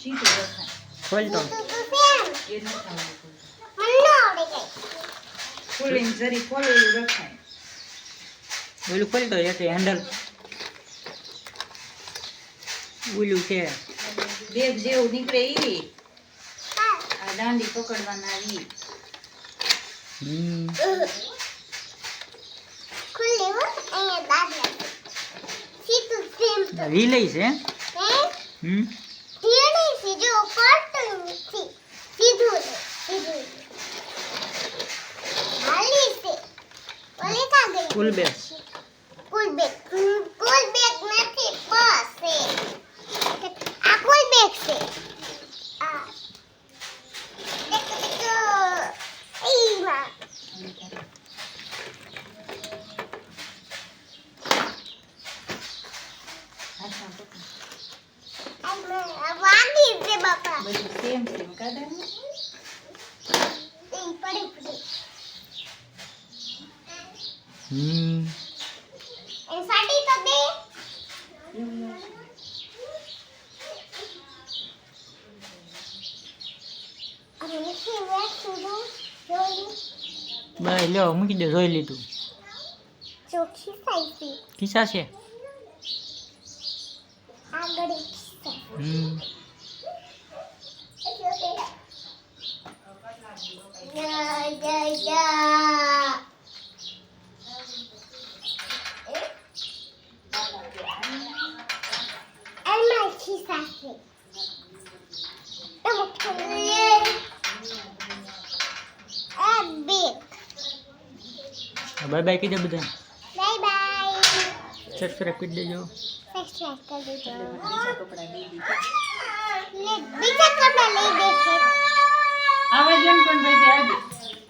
સીધું રખાય. ખોલ તો એ ન ખાવું. ખોલીને જરી ખોલેલું રખાય. ઓલું ખોલ તો એટલે હેન્ડલ ઓલું છે બેગ જેવું નીકળે ઈ. આ દાંડી પકડવાના ઈ. રિલે છે ફૂલ બેગ બધું સેમ સેમ કાઢે ને. બસ લ્યો મૂકી દે જોઈ લીધું ખિસ્સા છે બાય બાય કીધે બધા સબસ્ક્રાઇબ કરી દેજો બીજા કપડા લઈ દીધા. બીજા કપડા લઈ દેશે આવા જેમ પણ ભાઈ તે આવી.